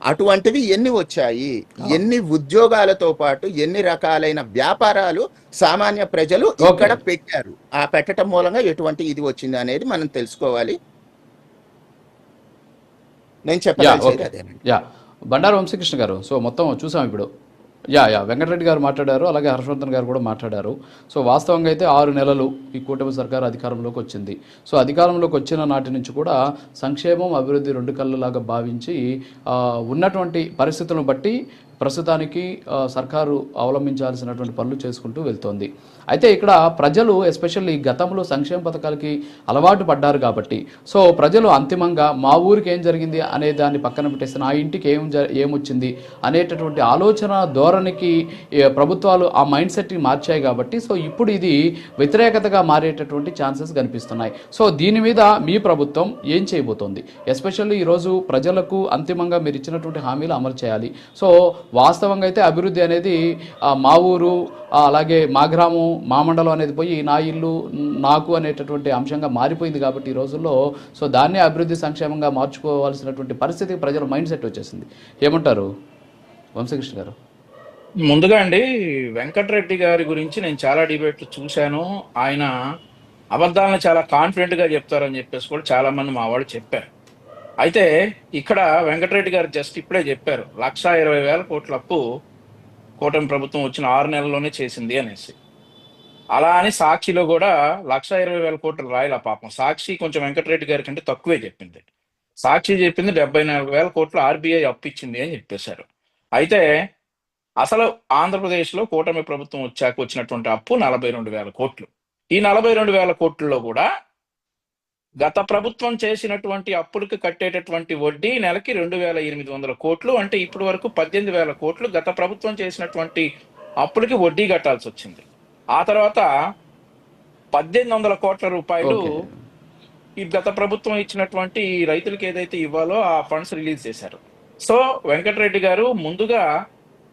అటువంటివి ఎన్ని వచ్చాయి, ఎన్ని ఉద్యోగాలతో పాటు ఎన్ని రకాలైన వ్యాపారాలు సామాన్య ప్రజలు ఇక్కడ పెట్టారు, ఆ పెట్టడం మూలంగా ఎటువంటి ఇది వచ్చింది అనేది మనం తెలుసుకోవాలి. నేను చెప్పదలిచేది అదేనండి. బండారు వంశీకృష్ణ గారు, సో మొత్తం చూసాం ఇప్పుడు. వెంకటరెడ్డి గారు మాట్లాడారు, అలాగే హర్షవర్ధన్ గారు కూడా మాట్లాడారు. సో వాస్తవంగా అయితే 6 నెలలు ఈ కూటమి సర్కారు అధికారంలోకి వచ్చింది. సో అధికారంలోకి వచ్చిన నాటి నుంచి కూడా సంక్షేమం, అభివృద్ధి 2 కళ్ళలాగా భావించి ఉన్నటువంటి పరిస్థితులను బట్టి ప్రస్తుతానికి సర్కారు అవలంబించాల్సినటువంటి పనులు చేసుకుంటూ వెళ్తోంది. అయితే ఇక్కడ ప్రజలు ఎస్పెషల్లీ గతంలో సంక్షేమ పథకాలకి అలవాటు పడ్డారు కాబట్టి, సో ప్రజలు అంతిమంగా మా ఊరికి ఏం జరిగింది అనే దాన్ని పక్కన పెట్టేస్తే నా ఇంటికి ఏమొచ్చింది అనేటటువంటి ఆలోచన ధోరణికి ప్రభుత్వాలు ఆ మైండ్ సెట్ని మార్చాయి కాబట్టి, సో ఇప్పుడు ఇది వ్యతిరేకతగా మారేటటువంటి ఛాన్సెస్ కనిపిస్తున్నాయి. సో దీని మీద మీ ప్రభుత్వం ఏం చేయబోతోంది? ఎస్పెషల్లీ ఈరోజు ప్రజలకు అంతిమంగా మీరు ఇచ్చినటువంటి హామీలు అమలు చేయాలి. సో వాస్తవంగా అయితే అభివృద్ధి అనేది మా ఊరు, అలాగే మా గ్రామం, మా మండలం అనేది పోయి నా ఇల్లు నాకు అనేటటువంటి అంశంగా మారిపోయింది కాబట్టి ఈ రోజుల్లో, సో దాన్నే అభివృద్ధి సంక్షేమంగా మార్చుకోవాల్సినటువంటి పరిస్థితికి ప్రజల మైండ్ సెట్ వచ్చేసింది. ఏమంటారు వంశీకృష్ణ గారు? ముందుగా అండి, వెంకటరెడ్డి గారి గురించి నేను చాలా డిబేట్లు చూశాను. ఆయన అబద్ధాలను చాలా కాన్ఫిడెంట్గా చెప్తారని చెప్పేసి కూడా చాలా మంది మా వాళ్ళు చెప్పారు. అయితే ఇక్కడ వెంకటరెడ్డి గారు జస్ట్ ఇప్పుడే చెప్పారు 1,20,000 కోట్ల అప్పు కూటమి ప్రభుత్వం వచ్చిన 6 నెలల్లోనే చేసింది అనేసి. అలా అని సాక్షిలో కూడా 1,20,000 కోట్లు రాయల పాపం. సాక్షి కొంచెం వెంకటరెడ్డి గారి కంటే తక్కువే చెప్పింది. సాక్షి చెప్పింది 74,000 కోట్లు ఆర్బీఐ అప్పు ఇచ్చింది అని చెప్పేశారు. అయితే అసలు ఆంధ్రప్రదేశ్లో కూటమి ప్రభుత్వం వచ్చాక వచ్చినటువంటి అప్పు 42,000 కోట్లు. ఈ 42,000 కోట్లలో కూడా గత ప్రభుత్వం చేసినటువంటి అప్పులకు కట్టేటటువంటి వడ్డీ నెలకి 2,800 కోట్లు. అంటే ఇప్పటి వరకు 18,000 కోట్లు గత ప్రభుత్వం చేసినటువంటి అప్పులకి వడ్డీ కట్టాల్సి వచ్చింది. ఆ తర్వాత 1,800 కోట్ల రూపాయలు ఈ గత ప్రభుత్వం ఇచ్చినటువంటి రైతులకు ఏదైతే ఇవ్వాలో ఆ ఫండ్స్ రిలీజ్ చేశారు. సో వెంకటరెడ్డి గారు ముందుగా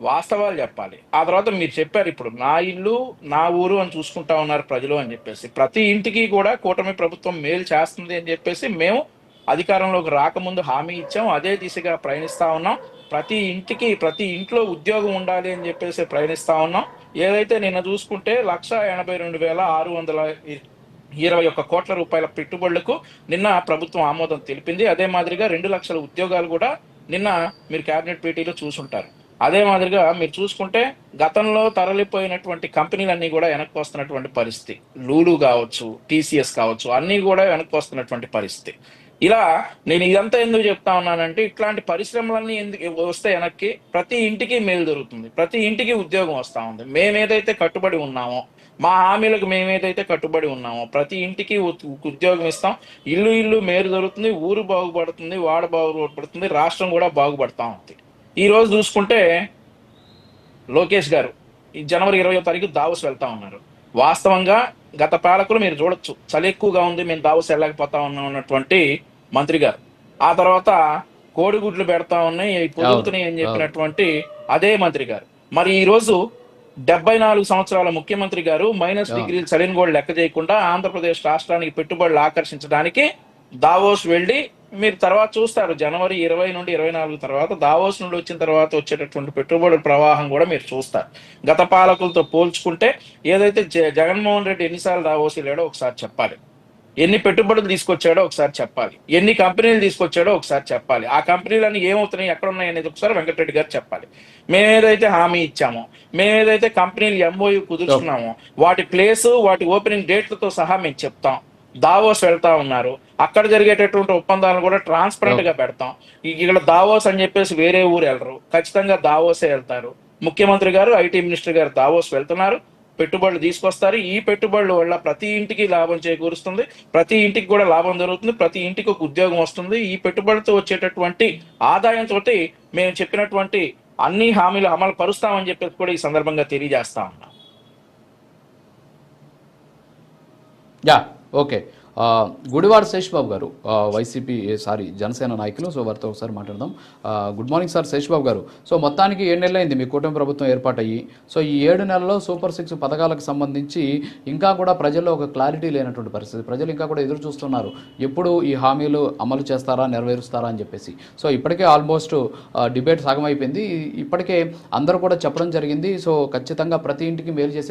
వాస్తవాలు చెప్పాలి. ఆ తర్వాత మీరు చెప్పారు ఇప్పుడు నా ఇల్లు నా ఊరు అని చూసుకుంటా ఉన్నారు ప్రజలు అని చెప్పేసి. ప్రతి ఇంటికి కూడా కూటమి ప్రభుత్వం మేలు చేస్తుంది అని చెప్పేసి మేము అధికారంలోకి రాకముందు హామీ ఇచ్చాం. అదే దిశగా ప్రయాణిస్తా ఉన్నాం. ప్రతి ఇంటికి ప్రతి ఇంట్లో ఉద్యోగం ఉండాలి అని చెప్పేసి ప్రయాణిస్తా ఉన్నాం. ఏదైతే నిన్న చూసుకుంటే 1,82,621 కోట్ల రూపాయల పెట్టుబడులకు నిన్న ప్రభుత్వం ఆమోదం తెలిపింది. అదే మాదిరిగా 2 లక్షల ఉద్యోగాలు కూడా నిన్న మీరు కేబినెట్ భేటీలో చూసుంటారు. అదే మాదిరిగా మీరు చూసుకుంటే గతంలో తరలిపోయినటువంటి కంపెనీలన్నీ కూడా వెనక్కి వస్తున్నటువంటి పరిస్థితి. లూలు కావచ్చు, టీసీఎస్ కావచ్చు, అన్నీ కూడా వెనక్కి వస్తున్నటువంటి పరిస్థితి. ఇలా నేను ఇదంతా ఎందుకు చెప్తా ఉన్నానంటే ఇట్లాంటి పరిశ్రమలన్నీ ఎందుకు వస్తే వెనక్కి ప్రతి ఇంటికి మేలు జరుగుతుంది, ప్రతి ఇంటికి ఉద్యోగం వస్తూ ఉంది. మేమేదైతే కట్టుబడి ఉన్నామో, మా హామీలకు మేమేదైతే కట్టుబడి ఉన్నామో ప్రతి ఇంటికి ఉద్యోగం ఇస్తాం. ఇల్లు మేలు జరుగుతుంది, ఊరు బాగుపడుతుంది, వాడ బాగుపడుతుంది, రాష్ట్రం కూడా బాగుపడతా ఉంది. ఈ రోజు చూసుకుంటే లోకేష్ గారు ఈ జనవరి 20వ తారీఖు దావోస్ వెళ్తా ఉన్నారు. వాస్తవంగా గత పాలకులు మీరు చూడొచ్చు, చలి ఎక్కువగా ఉంది మేము దావోస్ వెళ్ళకపోతా ఉన్నాం అన్నటువంటి మంత్రి గారు. ఆ తర్వాత కోడిగుడ్లు పెడతా ఉన్నాయి పొదుగుతున్నాయి అని చెప్పినటువంటి అదే మంత్రి గారు. మరి ఈ రోజు 74 సంవత్సరాల ముఖ్యమంత్రి గారు -డిగ్రీలు చలిని కూడా లెక్క చేయకుండా ఆంధ్రప్రదేశ్ రాష్ట్రానికి పెట్టుబడులు ఆకర్షించడానికి దావోస్ వెళ్ళి మీరు తర్వాత చూస్తారు జనవరి 20 నుండి 24 తర్వాత దావోస్ నుండి వచ్చిన తర్వాత వచ్చేటటువంటి పెట్టుబడుల ప్రవాహం కూడా మీరు చూస్తారు. గత పాలకులతో పోల్చుకుంటే ఏదైతే జగన్మోహన్ రెడ్డి ఎన్నిసార్లు దావోస్ వెళ్ళాడో ఒకసారి చెప్పాలి, ఎన్ని పెట్టుబడులు తీసుకొచ్చాడో ఒకసారి చెప్పాలి, ఎన్ని కంపెనీలు తీసుకొచ్చాడో ఒకసారి చెప్పాలి, ఆ కంపెనీలన్నీ ఏమవుతున్నాయి ఎక్కడ ఉన్నాయి అనేది ఒకసారి వెంకటరెడ్డి గారు చెప్పాలి. మేమేదైతే హామీ ఇచ్చామో, మేమేదైతే కంపెనీలు ఎంఓయూ కుదుర్చుకున్నామో వాటి ప్లేసు వాటి ఓపెనింగ్ డేట్లతో సహా మేము చెప్తాం. దావోస్ వెళ్తా ఉన్నారు, అక్కడ జరిగేటటువంటి ఒప్పందాలను కూడా ట్రాన్స్పరెంట్ గా పెడతాం. ఇక్కడ దావోస్ అని చెప్పేసి వేరే ఊరు వెళ్ళరు, ఖచ్చితంగా దావోసే వెళ్తారు. ముఖ్యమంత్రి గారు ఐటీ మినిస్టర్ గారు దావోస్ వెళ్తున్నారు, పెట్టుబడులు తీసుకొస్తారు. ఈ పెట్టుబడుల వల్ల ప్రతి ఇంటికి లాభం చేకూరుస్తుంది, ప్రతి ఇంటికి కూడా లాభం జరుగుతుంది, ప్రతి ఇంటికి ఒక ఉద్యోగం వస్తుంది. ఈ పెట్టుబడితో వచ్చేటటువంటి ఆదాయంతో మేము చెప్పినటువంటి అన్ని హామీలు అమలు పరుస్తామని చెప్పేసి కూడా ఈ సందర్భంగా తెలియజేస్తా ఉన్నాం. ఓకే, గుడివాడ శేషబాబు గారు జనసేన నాయకులు. సో వారితో ఒకసారి మాట్లాడదాం. గుడ్ మార్నింగ్ సార్ శేషబాబు గారు. సో మొత్తానికి 7 నెలలైంది మీ కూటమి ప్రభుత్వం ఏర్పాటయ్యి. సో ఈ 7 నెలల్లో సూపర్ 6 పథకాలకు సంబంధించి ఇంకా కూడా ప్రజల్లో ఒక క్లారిటీ లేనటువంటి పరిస్థితి. ప్రజలు ఇంకా కూడా ఎదురు చూస్తున్నారు, ఎప్పుడు ఈ హామీలు అమలు చేస్తారా, నెరవేరుస్తారా అని చెప్పేసి. సో ఇప్పటికే ఆల్మోస్ట్ డిబేట్ సగం అయిపోయింది. ఇప్పటికే అందరూ కూడా చెప్పడం జరిగింది. సో ఖచ్చితంగా ప్రతి ఇంటికి మేలు చేసే